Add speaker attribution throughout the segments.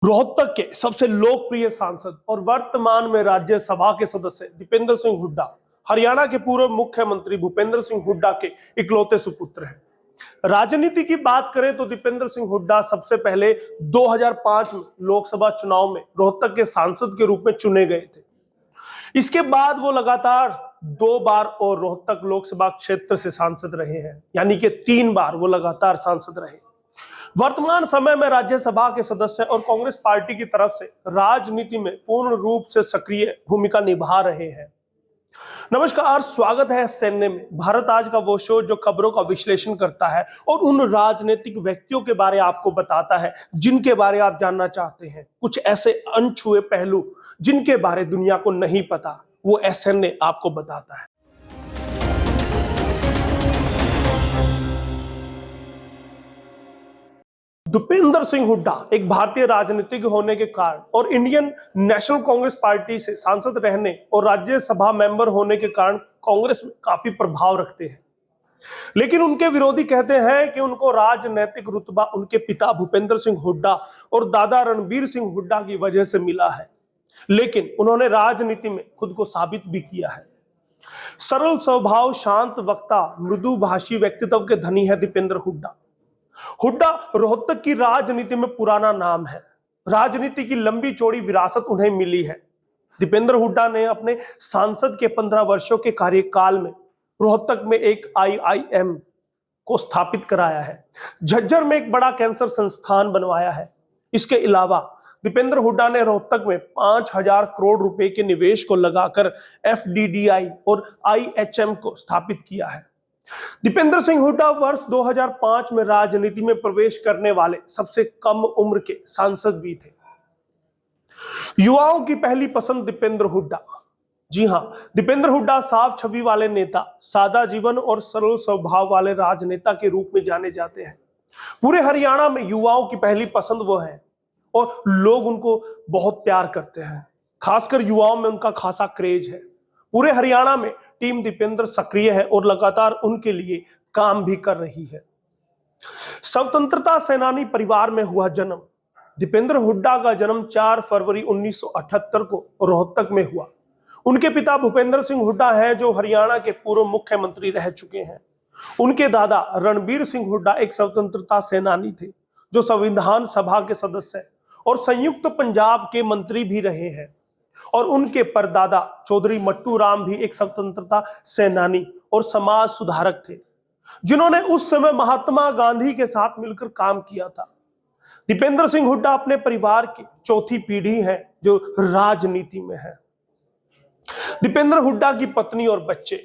Speaker 1: रोहतक के सबसे लोकप्रिय सांसद और वर्तमान में राज्यसभा के सदस्य दीपेंद्र सिंह हुड्डा हरियाणा के पूर्व मुख्यमंत्री भूपेंद्र सिंह हुड्डा के इकलौते सुपुत्र हैं। राजनीति की बात करें तो दीपेंद्र सिंह हुड्डा सबसे पहले 2005 में लोकसभा चुनाव में रोहतक के सांसद के रूप में चुने गए थे। इसके बाद वो लगातार 2 बार और रोहतक लोकसभा क्षेत्र से सांसद रहे हैं, यानी कि 3 बार वो लगातार सांसद रहे। वर्तमान समय में राज्यसभा के सदस्य और कांग्रेस पार्टी की तरफ से राजनीति में पूर्ण रूप से सक्रिय भूमिका निभा रहे हैं। नमस्कार, स्वागत है सैन्य में। भारत आज का वो शो जो खबरों का विश्लेषण करता है और उन राजनीतिक व्यक्तियों के बारे आपको बताता है जिनके बारे आप जानना चाहते हैं। कुछ ऐसे अनछुए पहलू जिनके बारे दुनिया को नहीं पता, वो एसएनए आपको बताता है। दीपेंद्र सिंह हुड्डा एक भारतीय राजनीतिज्ञ होने के कारण और इंडियन नेशनल कांग्रेस पार्टी से सांसद रहने और राज्यसभा मेंबर होने के कारण कांग्रेस में काफी प्रभाव रखते हैं। लेकिन उनके विरोधी कहते हैं कि उनको राजनीतिक रुतबा उनके पिता भूपेंद्र सिंह हुड्डा और दादा रणबीर सिंह हुड्डा की वजह से मिला है। लेकिन उन्होंने राजनीति में खुद को साबित भी किया है। सरल स्वभाव, शांत वक्ता, मृदु भाषी व्यक्तित्व के धनी है दीपेंद्र हुड्डा। हुड्डा रोहतक की राजनीति में पुराना नाम है। राजनीति की लंबी चौड़ी विरासत उन्हें मिली है। दीपेंद्र हुड्डा ने अपने सांसद के 15 वर्षों के कार्यकाल में रोहतक में एक आईआईएम को स्थापित कराया है, झज्जर में एक बड़ा कैंसर संस्थान बनवाया है। इसके अलावा दीपेंद्र हुड्डा ने रोहतक में 5,000 करोड़ रुपए के निवेश को लगाकर एफडीडीआई और आईएचएम को स्थापित किया है। दीपेंद्र सिंह हुड्डा वर्ष 2005 में राजनीति में प्रवेश करने वाले सबसे कम उम्र के सांसद भी थे। युवाओं की पहली पसंद दीपेंद्र हुड्डा। जी हां, दीपेंद्र हुड्डा साफ छवि वाले नेता, सादा जीवन और सरल स्वभाव वाले राजनेता के रूप में जाने जाते हैं। पूरे हरियाणा में युवाओं की पहली पसंद वो है और लोग उनको बहुत प्यार करते हैं। खासकर युवाओं में उनका खासा क्रेज है। पूरे हरियाणा में टीम दीपेंद्र सक्रिय है और लगातार उनके लिए काम भी कर रही है। स्वतंत्रता सेनानी परिवार में हुआ जन्म। दीपेंद्र हुड्डा का जन्म 4 फरवरी 1978 को रोहतक में हुआ। उनके पिता भूपेंद्र सिंह हुड्डा हैं जो हरियाणा के पूर्व मुख्यमंत्री रह चुके हैं। उनके दादा रणबीर सिंह हुड्डा एक स्वतंत्रता सेनानी थे जो संविधान सभा के सदस्य और संयुक्त पंजाब के मंत्री भी रहे हैं। और उनके परदादा चौधरी मट्टू राम भी एक स्वतंत्रता सेनानी और समाज सुधारक थे जिन्होंने उस समय महात्मा गांधी के साथ मिलकर काम किया था। दीपेंद्र सिंह हुड्डा अपने परिवार की चौथी पीढ़ी है जो राजनीति में है। दीपेंद्र हुड्डा की पत्नी और बच्चे।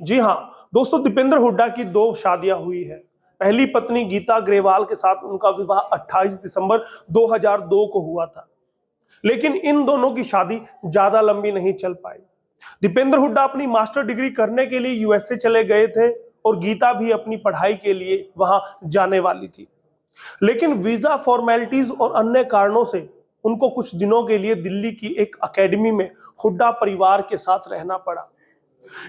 Speaker 1: जी हां दोस्तों, दीपेंद्र हुड्डा की 2 शादियां हुई है। पहली पत्नी गीता ग्रेवाल के साथ उनका विवाह 28 दिसंबर 2002 को हुआ था, लेकिन इन दोनों की शादी ज्यादा लंबी नहीं चल पाई। दीपेंद्र हुड्डा अपनी मास्टर डिग्री करने के लिए यूएसए चले गए थे और गीता भी अपनी पढ़ाई के लिए वहां जाने वाली थी, लेकिन वीजा फॉर्मेलिटीज और अन्य कारणों से उनको कुछ दिनों के लिए दिल्ली की एक एकेडमी में हुड्डा परिवार के साथ रहना पड़ा।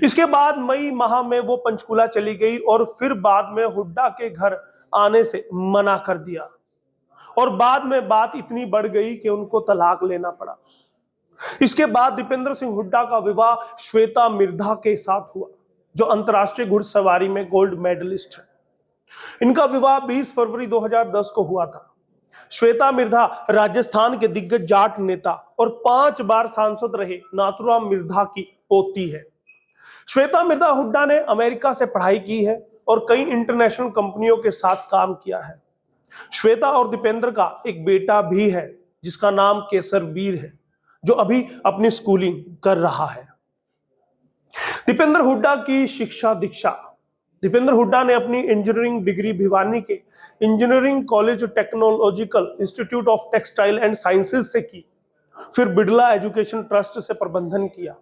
Speaker 1: इसके बाद मई माह में वो पंचकुला चली गई और फिर बाद में हुड्डा के घर आने से मना कर दिया और बाद में बात इतनी बढ़ गई कि उनको तलाक लेना पड़ा। इसके बाद दीपेंद्र सिंह हुड्डा का विवाह श्वेता मिर्धा के साथ हुआ जो अंतर्राष्ट्रीय घुड़सवारी में गोल्ड मेडलिस्ट है। इनका विवाह 20 फरवरी 2010 को हुआ था। श्वेता मिर्धा राजस्थान के दिग्गज जाट नेता और 5 बार सांसद रहे नाथुराम मिर्धा की पोती है। श्वेता मिर्धा हुड्डा ने अमेरिका से पढ़ाई की है और कई इंटरनेशनल कंपनियों के साथ काम किया है। श्वेता और दीपेंद्र का एक बेटा भी है जिसका नाम केसरवीर है जो अभी अपनी स्कूलिंग कर रहा है। दीपेंद्र हुड्डा की शिक्षा दीक्षा। दीपेंद्र हुड्डा ने अपनी इंजीनियरिंग डिग्री भिवानी के engineering college technological institute of textile and sciences से की। फिर बिड़ला एजुकेशन ट्रस्ट से प्रबंधन किया।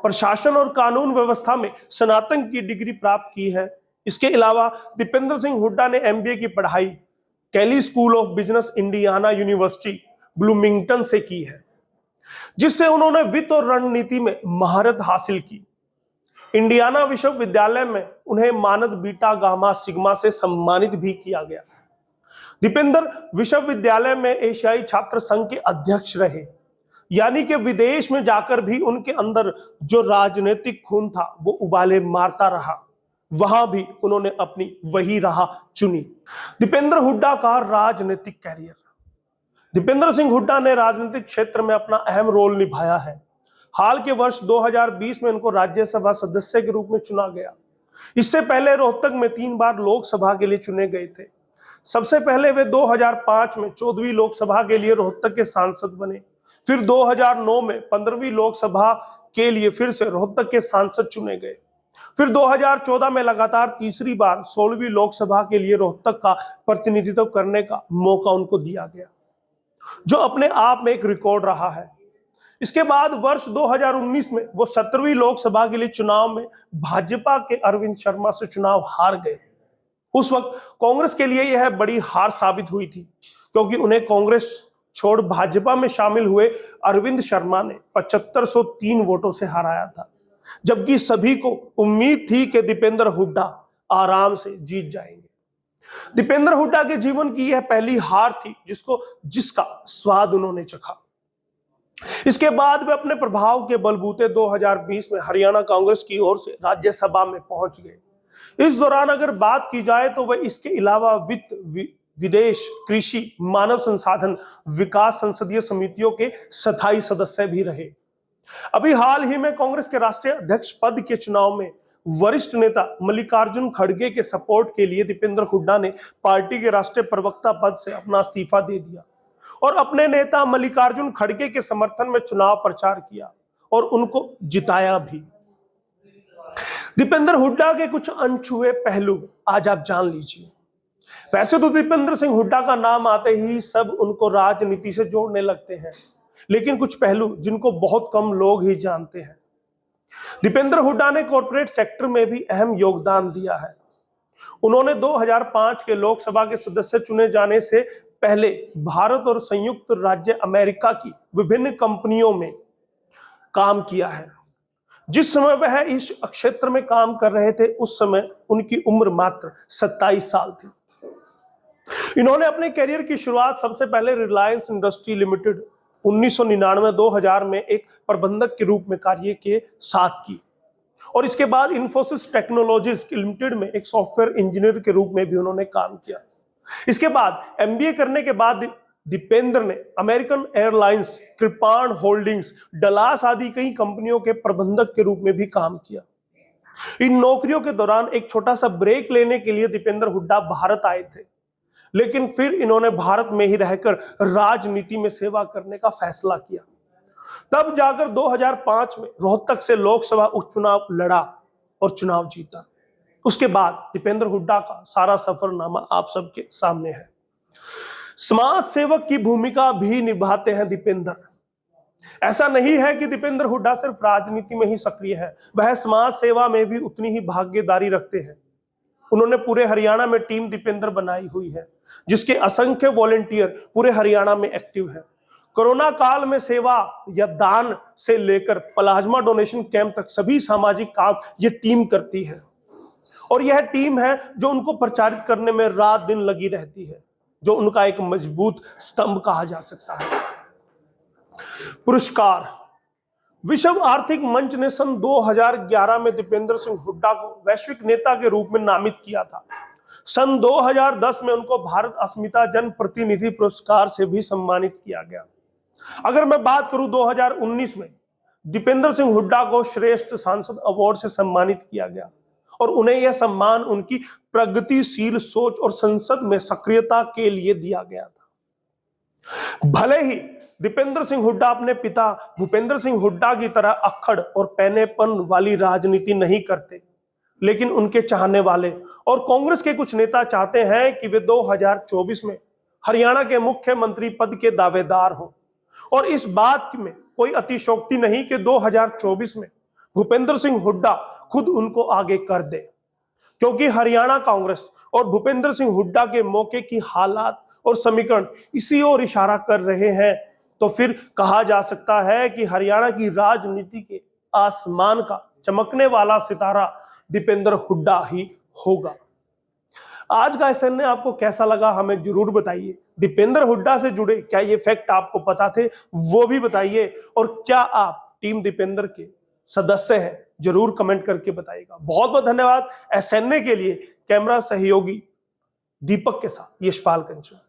Speaker 1: प्रशासन और कानून व्यवस्था में स्नातक की डिग्री प्राप्त की है। इसके अलावा दीपेंद्र सिंह हुड्डा ने एमबीए की पढ़ाई Kelley School of Business Indiana University Bloomington से की है, जिससे उन्होंने वित्त और रणनीति में महारत हासिल की। इंडियाना विश्वविद्यालय में उन्हें मानद बीटा गामा सिग्मा से सम्मानित भी किया गया। दीपेंद्र विश्वविद्यालय में एशियाई छात्र संघ के अध्यक्ष रहे, यानी कि विदेश में जाकर भी उनके अंदर जो राजनीतिक खून था वो उबाले मारता रहा। वहां भी उन्होंने अपनी वही राह चुनी। दीपेंद्र हुड्डा का राजनीतिक कैरियर। दीपेंद्र सिंह हुड्डा ने राजनीतिक क्षेत्र में अपना अहम रोल निभाया है। हाल के वर्ष 2020 में उनको राज्यसभा सदस्य के रूप में चुना गया। इससे पहले रोहतक में 3 बार लोकसभा के लिए चुने गए थे। सबसे पहले वे 2005 में 14वीं लोकसभा के लिए रोहतक के सांसद बने। फिर 2009 में 15वीं लोकसभा के लिए फिर से रोहतक के सांसद चुने गए। फिर 2014 में लगातार तीसरी बार 16वीं लोकसभा के लिए रोहतक का प्रतिनिधित्व करने का मौका उनको दिया गया, जो अपने आप में एक रिकॉर्ड रहा है। इसके बाद वर्ष 2019 में वो 17वीं लोकसभा के लिए चुनाव में भाजपा के अरविंद शर्मा से चुनाव हार गए। उस वक्त कांग्रेस के लिए यह बड़ी हार साबित हुई थी, क्योंकि उन्हें कांग्रेस छोड़ भाजपा में शामिल हुए अरविंद शर्मा ने 7503 वोटों से हराया था, जबकि सभी को उम्मीद थी कि दीपेंद्र हुड्डा आराम से जीत जाएंगे। दीपेंद्र हुड्डा के जीवन की यह पहली हार थी जिसका स्वाद उन्होंने चखा। इसके बाद वे अपने प्रभाव के बलबूते 2020 में हरियाणा कांग्रेस की ओर से राज्यसभा में पहुंच गए। इस दौरान अगर बात की जाए तो वे इसके अलावा वित्त, विदेश, कृषि, मानव संसाधन विकास संसदीय समितियों के स्थायी सदस्य भी रहे। अभी हाल ही में कांग्रेस के राष्ट्रीय अध्यक्ष पद के चुनाव में वरिष्ठ नेता मल्लिकार्जुन खड़गे के सपोर्ट के लिए दीपेंद्र हुड्डा ने पार्टी के राष्ट्रीय प्रवक्ता पद से अपना इस्तीफा दे दिया और अपने नेता मल्लिकार्जुन खड़गे के समर्थन में चुनाव प्रचार किया और उनको जिताया भी। दीपेंद्र हुड्डा के कुछ अनछुए पहलू आज आप जान लीजिए। वैसे तो दीपेंद्र सिंह हुड्डा का नाम आते ही सब उनको राजनीति से जोड़ने लगते हैं, लेकिन कुछ पहलू जिनको बहुत कम लोग ही जानते हैं। दीपेंद्र हुड्डा ने कॉर्पोरेट सेक्टर में भी अहम योगदान दिया है। उन्होंने 2005 के लोकसभा के सदस्य चुने जाने से पहले भारत और संयुक्त राज्य अमेरिका की विभिन्न कंपनियों में काम किया है। जिस समय वह इस क्षेत्र में काम कर रहे थे उस समय उनकी उम्र मात्र 27 साल थी। इन्होंने अपने करियर की शुरुआत सबसे पहले रिलायंस इंडस्ट्री लिमिटेड 1999-2000 में एक प्रबंधक के रूप में कार्य के साथ की और इसके बाद इन्फोसिस टेक्नोलॉजीज लिमिटेड में एक सॉफ्टवेयर इंजीनियर के रूप में भी उन्होंने काम किया। इसके बाद एमबीए करने के बाद दीपेंद्र ने अमेरिकन एयरलाइंस, कृपाण होल्डिंग्स, डलास आदि कई कंपनियों के प्रबंधक के रूप में भी काम किया। इन नौकरियों के दौरान एक छोटा सा ब्रेक लेने के लिए दीपेंद्र हुड्डा भारत आए थे, लेकिन फिर इन्होंने भारत में ही रहकर राजनीति में सेवा करने का फैसला किया। तब जाकर 2005 में रोहतक से लोकसभा उपचुनाव लड़ा और चुनाव जीता। उसके बाद दीपेंद्र हुड्डा का सारा सफरनामा आप सबके सामने है। समाज सेवक की भूमिका भी निभाते हैं दीपेंद्र। ऐसा नहीं है कि दीपेंद्र हुड्डा सिर्फ राजनीति में ही सक्रिय है, वह समाज सेवा में भी उतनी ही भागीदारी रखते हैं। उन्होंने पूरे हरियाणा में टीम दीपेंद्र बनाई हुई है, जिसके असंख्य वॉलंटियर पूरे हरियाणा में एक्टिव हैं। कोरोना काल में सेवा या दान से लेकर प्लाज्मा डोनेशन कैंप तक सभी सामाजिक काम ये टीम करती है और यह टीम है जो उनको प्रचारित करने में रात दिन लगी रहती है, जो उनका एक मजबूत स्तंभ कहा जा सकता है। पुरस्कार। विश्व आर्थिक मंच ने सन 2011 में दीपेंद्र सिंह हुड्डा को वैश्विक नेता के रूप में नामित किया था। सन 2010 में उनको भारत अस्मिता जन प्रतिनिधि पुरस्कार से भी सम्मानित किया गया। अगर मैं बात करूं 2019 में दीपेंद्र सिंह हुड्डा को श्रेष्ठ सांसद अवार्ड से सम्मानित किया गया और उन्हें यह सम्मान उनकी प्रगतिशील सोच और संसद में सक्रियता के लिए दिया गया था। भले ही दीपेंद्र सिंह हुड्डा अपने पिता भूपेंद्र सिंह हुड्डा की तरह अक्खड़ और पैनेपन वाली राजनीति नहीं करते, लेकिन उनके चाहने वाले और कांग्रेस के कुछ नेता चाहते हैं कि वे 2024 में हरियाणा के मुख्यमंत्री पद के दावेदार हों और इस बात में कोई अतिशयोक्ति नहीं कि 2024 में भूपेंद्र सिंह हुड्डा खुद उनको आगे कर दे, क्योंकि हरियाणा कांग्रेस और भूपेंद्र सिंह हुड्डा के मौके की हालात और समीकरण इसी ओर इशारा कर रहे हैं। तो फिर कहा जा सकता है कि हरियाणा की राजनीति के आसमान का चमकने वाला सितारा दीपेंद्र हुड्डा ही होगा। आज का एसएनए आपको कैसा लगा हमें जरूर बताइए। दीपेंद्र हुड्डा से जुड़े क्या ये फैक्ट आपको पता थे, वो भी बताइए। और क्या आप टीम दीपेंद्र के सदस्य हैं, जरूर कमेंट करके बताइएगा। बहुत बहुत धन्यवाद। एसएनए के लिए कैमरा सहयोगी दीपक के साथ यशपाल कंचन।